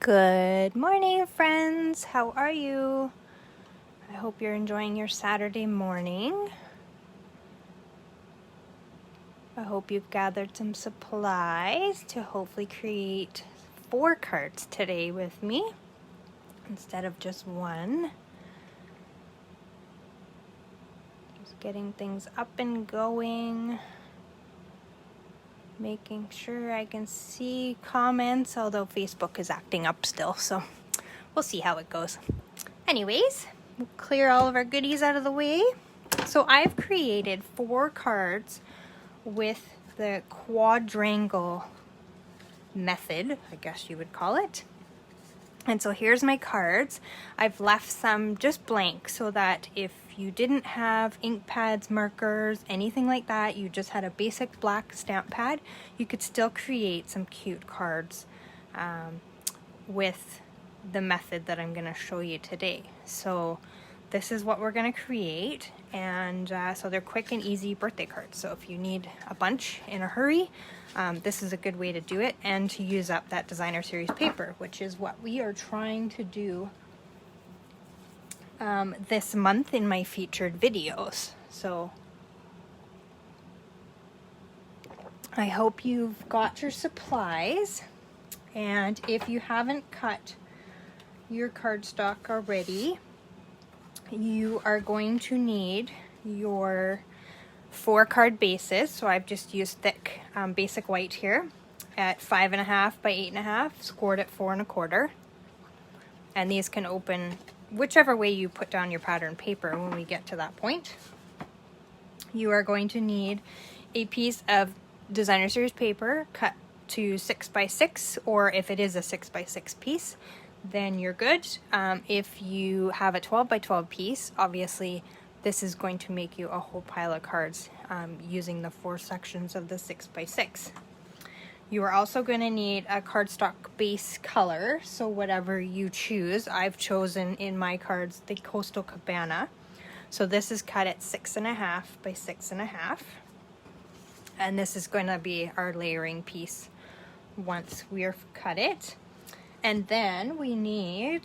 Good morning, friends. How are you? I hope you're enjoying your Saturday morning. I hope you've gathered some supplies to hopefully create 4 cards today with me instead of just one. Just getting things up and going. Making sure I can see comments, although Facebook is acting up still, so we'll see how it goes. Anyways, we'll clear all of our goodies out of the way. So I've created 4 cards with the quadrangle method, I guess you would call it. And so here's my cards. I've left some just blank so that if you didn't have ink pads, markers, anything like that, you just had a basic black stamp pad, you could still create some cute cards with the method that I'm going to show you today. So this is what we're going to create, and so they're quick and easy birthday cards. So if you need a bunch in a hurry, this is a good way to do it and to use up that designer series paper, which is what we are trying to do this month in my featured videos. So I hope you've got your supplies, and if you haven't cut your cardstock already, you are going to need your 4 card bases. So I've just used thick basic white here at 5.5 by 8.5, scored at 4 1/4. And these can open whichever way you put down your pattern paper when we get to that point. You are going to need a piece of designer series paper cut to 6 by 6, or if it is a 6 by 6 piece, then you're good. If you have a 12 by 12 piece, obviously this is going to make you a whole pile of cards using the 4 sections of the 6 by 6. You are also going to need a cardstock base color, so whatever you choose. I've chosen in my cards the Coastal Cabana. So this is cut at 6.5 by 6.5. And this is going to be our layering piece once we've cut it. And then we need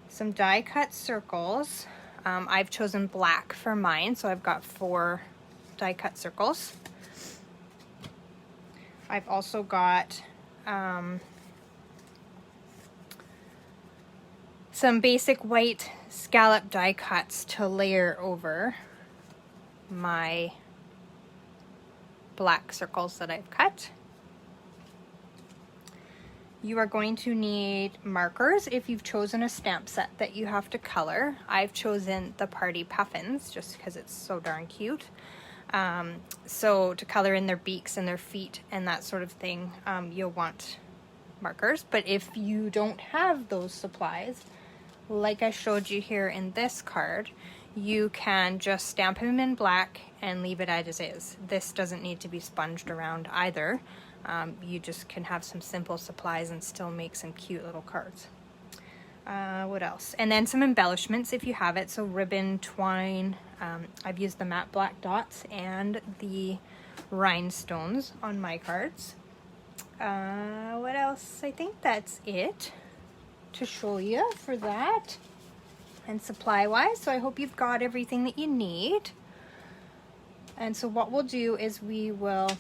some die cut circles. I've chosen black for mine, so I've got 4 die cut circles. I've also got some basic white scallop die cuts to layer over my black circles that I've cut. You are going to need markers if you've chosen a stamp set that you have to color. I've chosen the Party Puffins just because it's so darn cute. So to color in their beaks and their feet and that sort of thing, you'll want markers. But if you don't have those supplies, like I showed you here in this card, you can just stamp him in black and leave it as is. This doesn't need to be sponged around either. You just can have some simple supplies and still make some cute little cards. What else? And then some embellishments if you have it. So ribbon, twine. I've used the matte black dots and the rhinestones on my cards. What else? I think that's it to show you for that and supply wise. So I hope you've got everything that you need. And so what we'll do is we will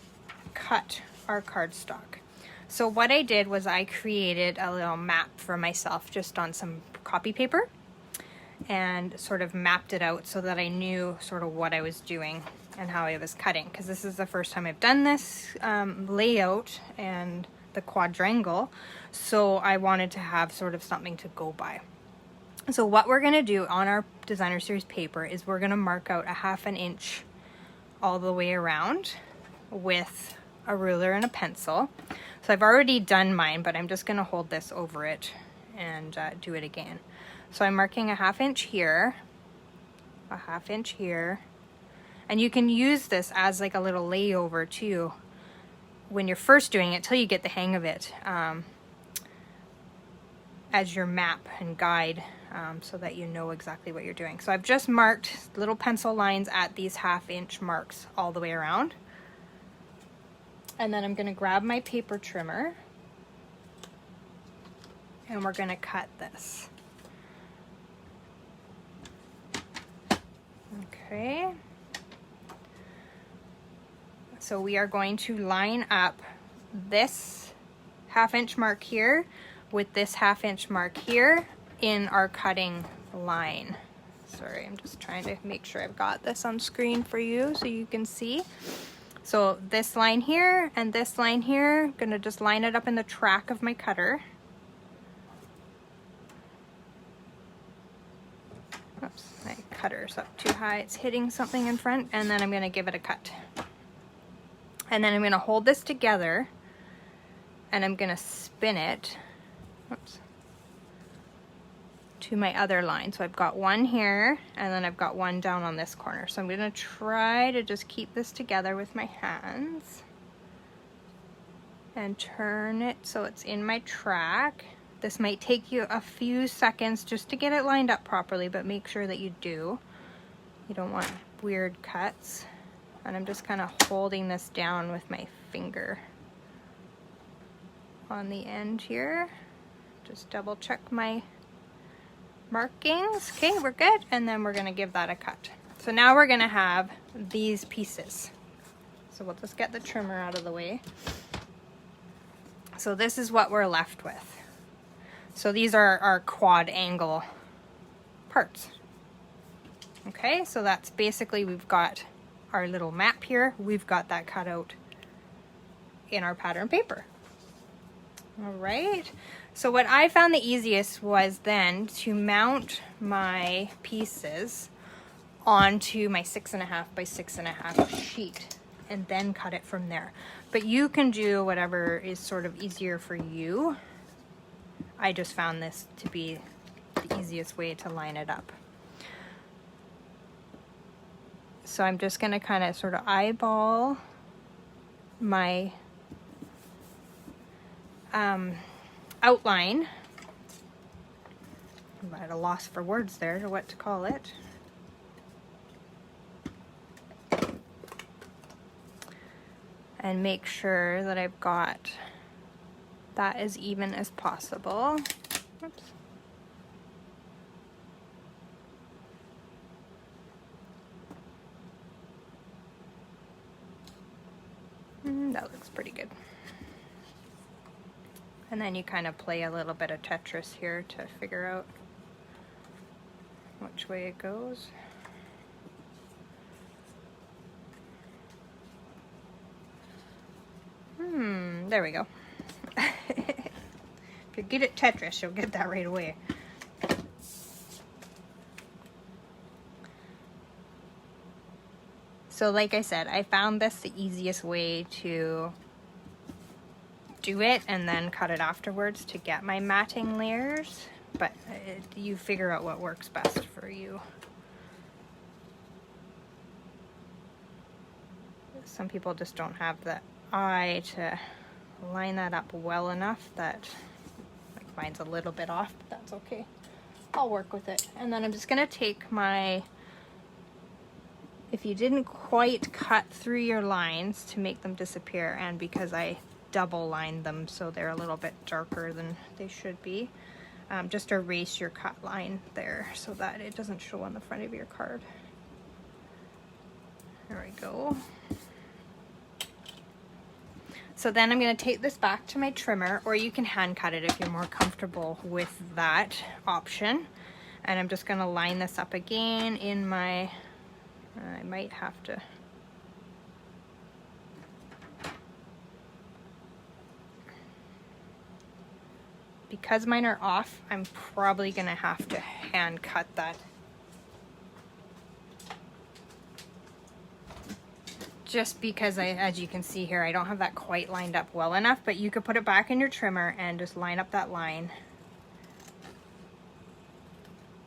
cut our cardstock. So what I did was I created a little map for myself just on some copy paper and sort of mapped it out so that I knew sort of what I was doing and how I was cutting, because this is the first time I've done this layout and the quadrangle, so I wanted to have sort of something to go by. So what we're going to do on our designer series paper is we're going to mark out a 1/2 inch all the way around with a ruler and a pencil. So I've already done mine, but I'm just going to hold this over it and do it again. So I'm marking a 1/2 inch here, a 1/2 inch here, and you can use this as like a little layover too when you're first doing it till you get the hang of it, as your map and guide, so that you know exactly what you're doing. So I've just marked little pencil lines at these 1/2 inch marks all the way around. And then I'm going to grab my paper trimmer and we're going to cut this. Okay. So we are going to line up this 1/2 inch mark here with this 1/2 inch mark here in our cutting line. Sorry, I'm just trying to make sure I've got this on screen for you so you can see. So this line here and this line here, I'm gonna just line it up in the track of my cutter. Oops, my cutter's up too high, it's hitting something in front, and then I'm gonna give it a cut. And then I'm gonna hold this together and I'm gonna spin it, oops, to my other line. So I've got one here and then I've got one down on this corner. So I'm gonna try to just keep this together with my hands and turn it so it's in my track. This might take you a few seconds just to get it lined up properly, but make sure that you do. You don't want weird cuts. And I'm just kind of holding this down with my finger on the end here. Just double check my markings. Okay, we're good. And then we're gonna give that a cut. So now we're gonna have these pieces. So we'll just get the trimmer out of the way. So this is what we're left with. So these are our quadrangle parts. Okay, so that's basically, we've got our little map here. We've got that cut out in our pattern paper. All right, so what I found the easiest was then to mount my pieces onto my 6.5 by 6.5 sheet and then cut it from there. But you can do whatever is sort of easier for you. I just found this to be the easiest way to line it up. So I'm just gonna kind of sort of eyeball my outline. I'm at a loss for words there to what to call it. And make sure that I've got that as even as possible. Oops. That looks pretty good. And then you kind of play a little bit of Tetris here to figure out which way it goes. There we go. If you're good at Tetris, you'll get that right away. So like I said, I found this the easiest way to do it and then cut it afterwards to get my matting layers, but you figure out what works best for you. Some people just don't have the eye to line that up well enough. That, like, mine's a little bit off, but that's okay. I'll work with it. And then I'm just gonna take my, if you didn't quite cut through your lines to make them disappear, and because I double lined them so they're a little bit darker than they should be, just erase your cut line there so that it doesn't show on the front of your card. There we go. So then I'm going to take this back to my trimmer, or you can hand cut it if you're more comfortable with that option. And I'm just going to line this up again in my, I might have to, because mine are off, I'm probably going to have to hand cut that. Just because as you can see here, I don't have that quite lined up well enough, but you could put it back in your trimmer and just line up that line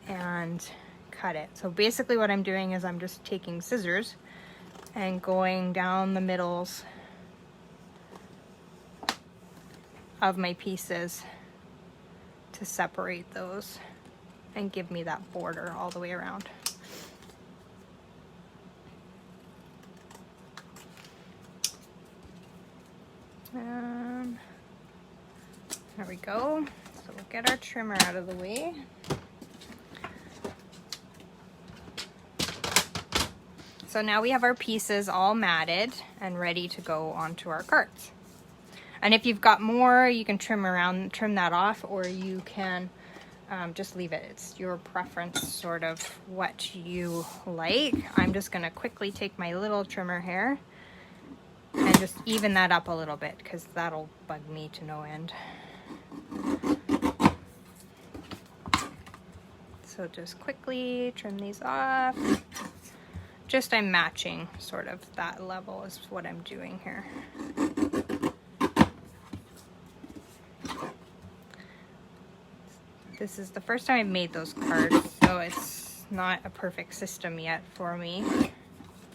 and cut it. So basically what I'm doing is I'm just taking scissors and going down the middles of my pieces to separate those and give me that border all the way around. There we go. So So we'll get our trimmer out of the way. So now we have our pieces all matted and ready to go onto our cards. And if you've got more, you can trim that off, or you can just leave it. It's your preference, sort of what you like. I'm just gonna quickly take my little trimmer here and just even that up a little bit, because that'll bug me to no end. So just quickly trim these off. Just I'm matching sort of that level is what I'm doing here. This is the first time I've made those cards, so it's not a perfect system yet for me,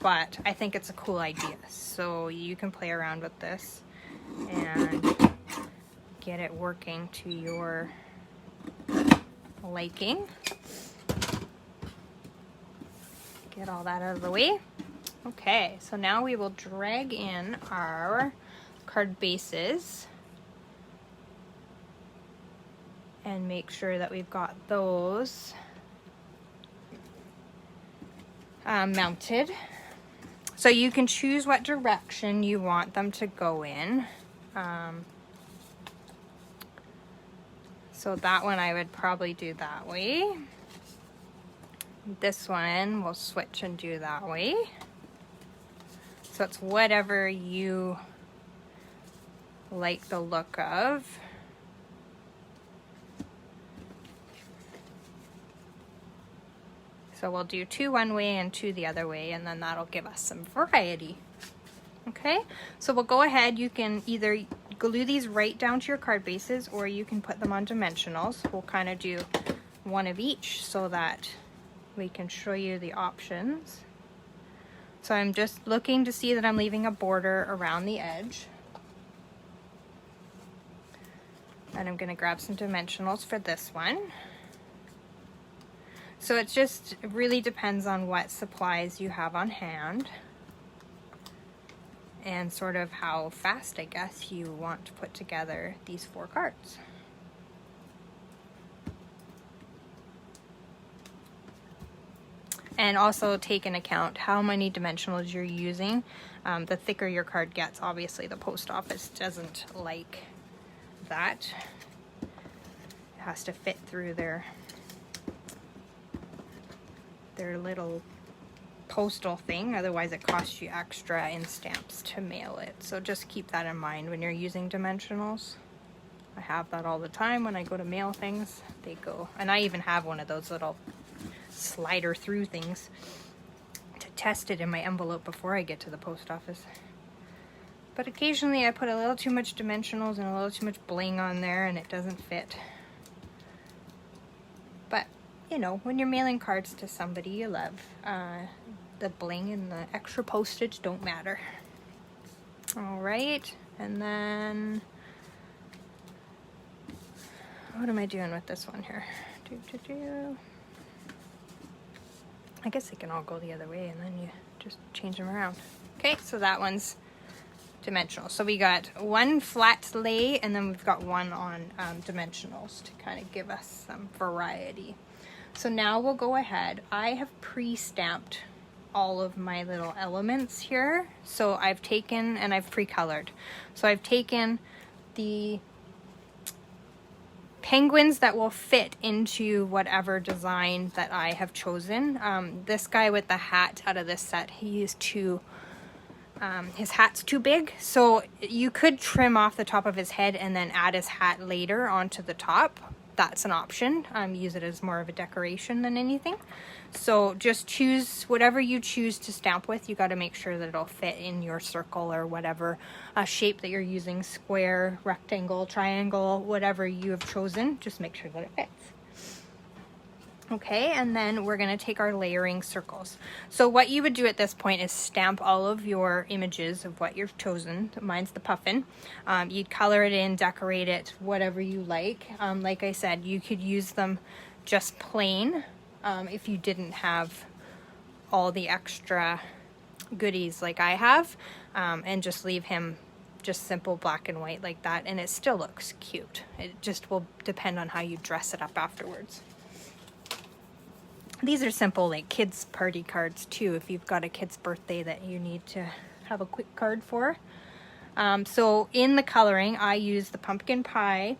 but I think it's a cool idea. So you can play around with this and get it working to your liking. Get all that out of the way. Okay, so now we will drag in our card bases and make sure that we've got those mounted. So you can choose what direction you want them to go in. So that one I would probably do that way. This one we'll switch and do that way. So it's whatever you like the look of. So we'll do 2 one way and 2 the other way, and then that'll give us some variety. Okay, so we'll go ahead. You can either glue these right down to your card bases, or you can put them on dimensionals. We'll kind of do one of each so that we can show you the options. So I'm just looking to see that I'm leaving a border around the edge. And I'm going to grab some dimensionals for this one. So it really depends on what supplies you have on hand and sort of how fast, I guess, you want to put together these 4 cards. And also take into account how many dimensionals you're using. The thicker your card gets, obviously the post office doesn't like that. It has to fit through their little postal thing, otherwise it costs you extra in stamps to mail it. So just keep that in mind when you're using dimensionals. I have that all the time when I go to mail things. They go, and I even have one of those little slider through things to test it in my envelope before I get to the post office. But occasionally I put a little too much dimensionals and a little too much bling on there and it doesn't fit. But you know, when you're mailing cards to somebody you love, the bling and the extra postage don't matter. All right, and then what am I doing with this one here? I guess they can all go the other way and then you just change them around. Okay, so that one's dimensional. So we got 1 flat lay and then we've got 1 on dimensionals to kind of give us some variety. So now we'll go ahead. I have pre-stamped all of my little elements here. So I've taken and I've pre-colored. So I've taken the penguins that will fit into whatever design that I have chosen. This guy with the hat out of this set, his hat's too big. So you could trim off the top of his head and then add his hat later onto the top. That's an option. Use it as more of a decoration than anything. So just choose whatever you choose to stamp with. You got to make sure that it'll fit in your circle or whatever shape that you're using, square, rectangle, triangle, whatever you have chosen. Just make sure that it fits. Okay, and then we're going to take our layering circles. So what you would do at this point is stamp all of your images of what you've chosen. Mine's the puffin. You'd color it in, decorate it, whatever you like. Like I said, you could use them just plain if you didn't have all the extra goodies like I have, and just leave him just simple black and white like that, and it still looks cute. It just will depend on how you dress it up afterwards. These are simple like kids party cards too, if you've got a kid's birthday that you need to have a quick card for. So in the coloring, I use the pumpkin pie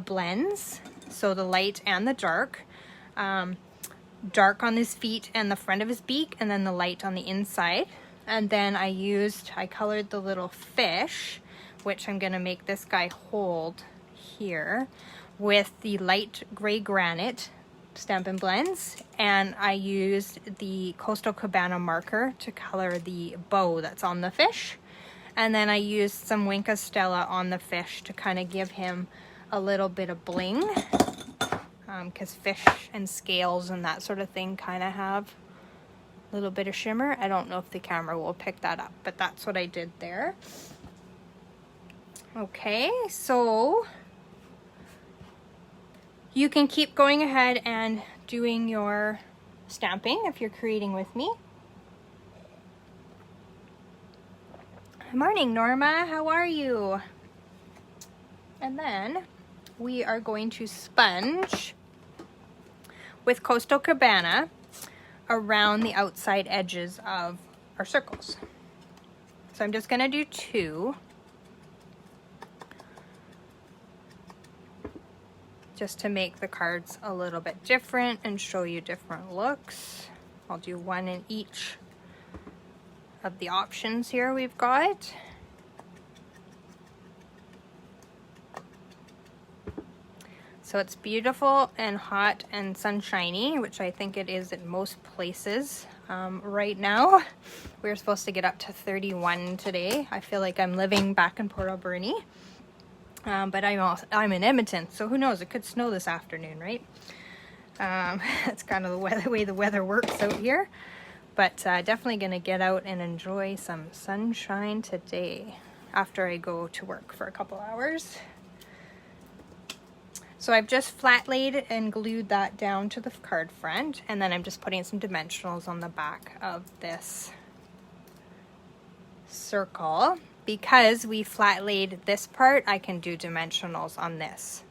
blends, so the light and the dark. Dark on his feet and the front of his beak, and then the light on the inside. And then I colored the little fish, which I'm gonna make this guy hold here, with the light gray granite Stampin' Blends, and I used the Coastal Cabana marker to color the bow that's on the fish, and then I used some Wink Stella on the fish to kind of give him a little bit of bling, because fish and scales and that sort of thing kind of have a little bit of shimmer. I don't know if the camera will pick that up, but that's what I did there. Okay, so you can keep going ahead and doing your stamping if you're creating with me. Good morning, Norma. How are you? And then we are going to sponge with Coastal Cabana around the outside edges of our circles. So I'm just going to do 2. Just to make the cards a little bit different and show you different looks. I'll do 1 in each of the options here we've got. So it's beautiful and hot and sunshiny, which I think it is in most places right now. We're supposed to get up to 31 today. I feel like I'm living back in Port Alberni. But I'm in Edmonton, so who knows? It could snow this afternoon, right? That's kind of the way the weather works out here. But definitely going to get out and enjoy some sunshine today after I go to work for a couple hours. So I've just flat laid and glued that down to the card front, and then I'm just putting some dimensionals on the back of this circle. Because we flat laid this part, I can do dimensionals on this.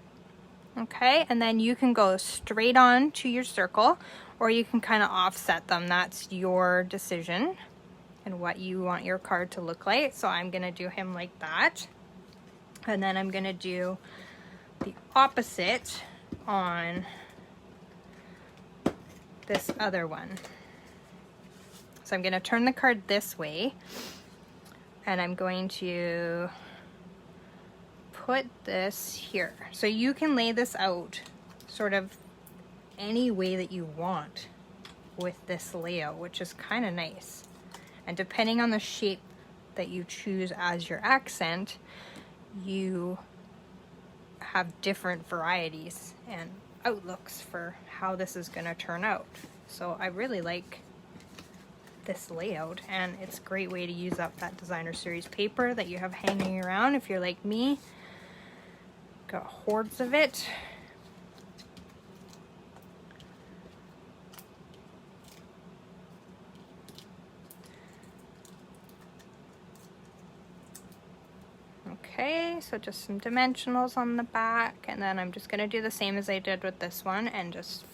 Okay, and then you can go straight on to your circle, or you can kind of offset them. That's your decision and what you want your card to look like. So I'm going to do him like that. And then I'm going to do the opposite on this other one. So I'm going to turn the card this way. And I'm going to put this here. So you can lay this out sort of any way that you want with this layout, which is kind of nice. And depending on the shape that you choose as your accent, you have different varieties and outlooks for how this is going to turn out. So I really like this layout, and it's a great way to use up that designer series paper that you have hanging around if you're like me. Got hordes of it. Okay, so just some dimensionals on the back, and then I'm just going to do the same as I did with this one and just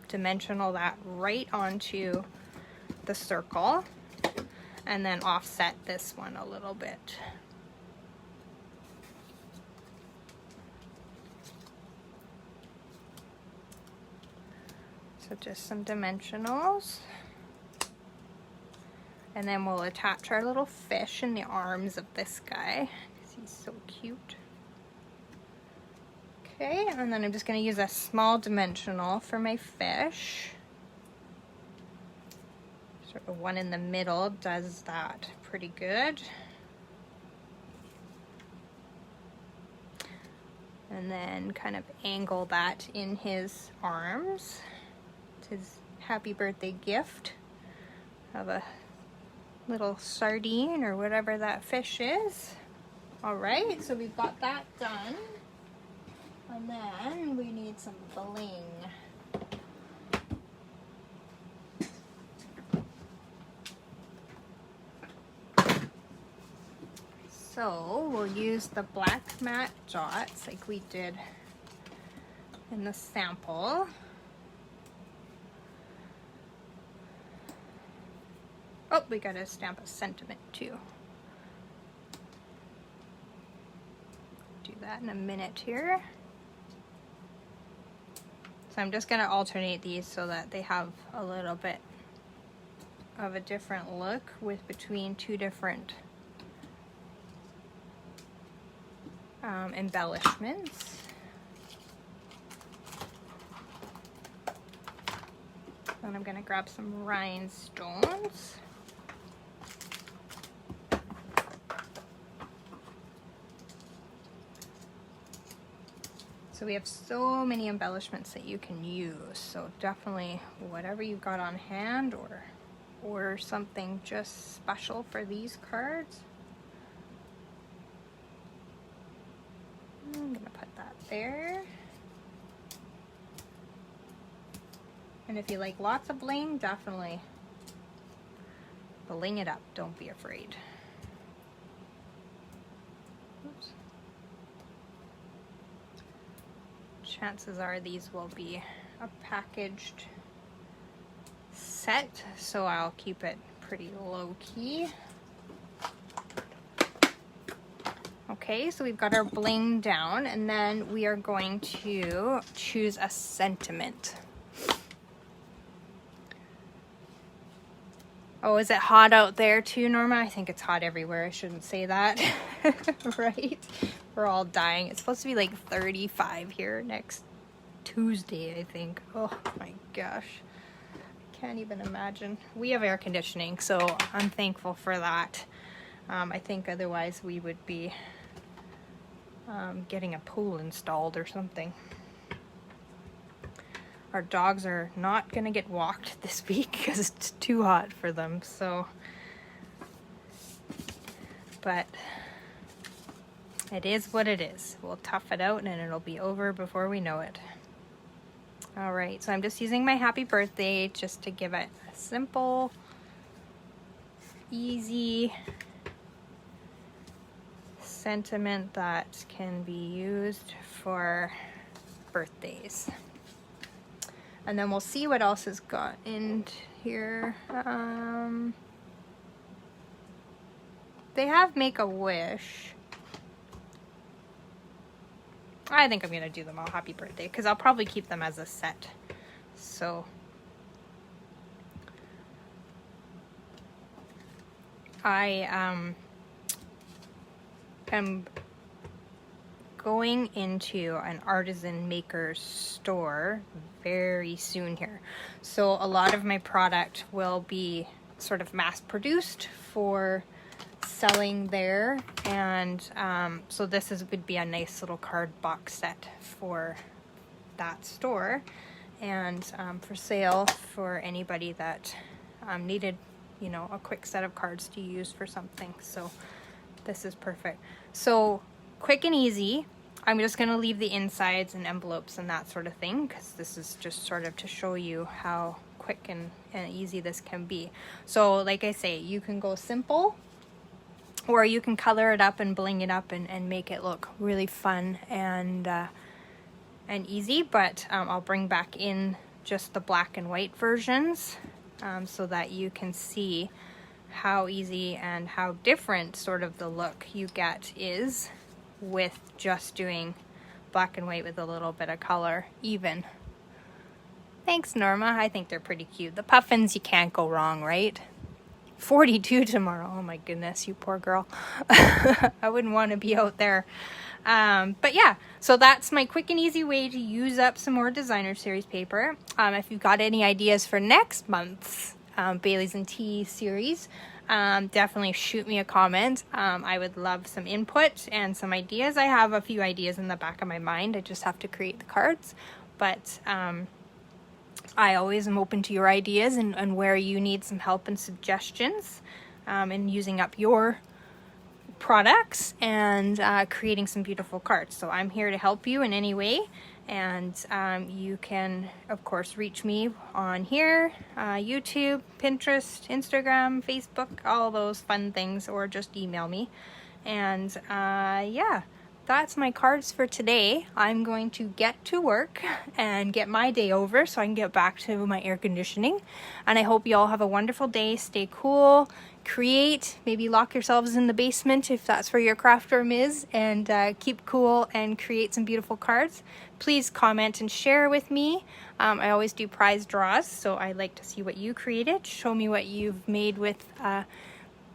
dimensional that right onto the circle, and then offset this one a little bit. So just some dimensionals. And then we'll attach our little fish in the arms of this guy, because he's so cute. Okay, and then I'm just going to use a small dimensional for my fish. Sort of one in the middle does that pretty good. And then kind of angle that in his arms. It's his happy birthday gift of a little sardine or whatever that fish is. All right, so we've got that done. And then we need some bling. So So we'll use the black matte dots like we did in the sample. Oh, we gotta stamp a sentiment too. Do that in a minute here. So I'm just gonna alternate these so that they have a little bit of a different look with between two different embellishments. Then I'm gonna grab some rhinestones. So we have so many embellishments that you can use. So definitely whatever you've got on hand, or order something just special for these cards. I'm gonna put that there. And if you like lots of bling, definitely bling it up. Don't be afraid. Oops. Chances are these will be a packaged set, so I'll keep it pretty low key. Okay, so we've got our bling down, and then we are going to choose a sentiment. Oh, is it hot out there too, Norma? I think it's hot everywhere. I shouldn't say that. Right? We're all dying. It's supposed to be like 35 here next Tuesday, I think. Oh my gosh. Can't even imagine. We have air conditioning, so I'm thankful for that. I think otherwise we would be getting a pool installed or something. Our dogs are not gonna get walked this week because it's too hot for them, so. But it is what it is. We'll tough it out and it'll be over before we know it. All right, so I'm just using my happy birthday just to give it a simple, easy sentiment that can be used for birthdays. And then we'll see what else has got in here. They have Make-A-Wish. I think I'm gonna do them all happy birthday because I'll probably keep them as a set. So I am going into an artisan maker's store very soon here. So a lot of my product will be sort of mass produced for selling there, and so this would be a nice little card box set for that store, and for sale for anybody that needed, you know, a quick set of cards to use for something. So this is perfect. So quick and easy. I'm just going to leave the insides and envelopes and that sort of thing because this is just sort of to show you how quick and easy this can be. So like I say, you can go simple, or you can color it up and bling it up and make it look really fun and easy. But I'll bring back in just the black and white versions so that you can see how easy and how different sort of the look you get is with just doing black and white with a little bit of color even. Thanks, Norma. I think they're pretty cute. The puffins, you can't go wrong, right? 42 tomorrow. Oh my goodness, you poor girl. I wouldn't want to be out there. But yeah, so that's my quick and easy way to use up some more designer series paper. If you've got any ideas for next month's Baileys and Tea series, definitely shoot me a comment. I would love some input and some ideas. I have a few ideas in the back of my mind. I just have to create the cards. But I always am open to your ideas and where you need some help and suggestions in using up your products and creating some beautiful cards. So I'm here to help you in any way. And you can, of course, reach me on here, YouTube, Pinterest, Instagram, Facebook, all those fun things, or just email me. And yeah, that's my cards for today. I'm going to get to work and get my day over so I can get back to my air conditioning. And I hope you all have a wonderful day. Stay cool, create, maybe lock yourselves in the basement if that's where your craft room is, and keep cool and create some beautiful cards. Please comment and share with me. I always do prize draws, so I like to see what you created. Show me what you've made with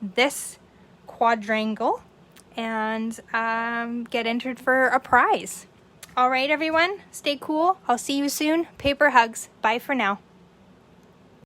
this quadrangle, and get entered for a prize. All right, everyone, stay cool. I'll see you soon. Paper hugs. Bye for now.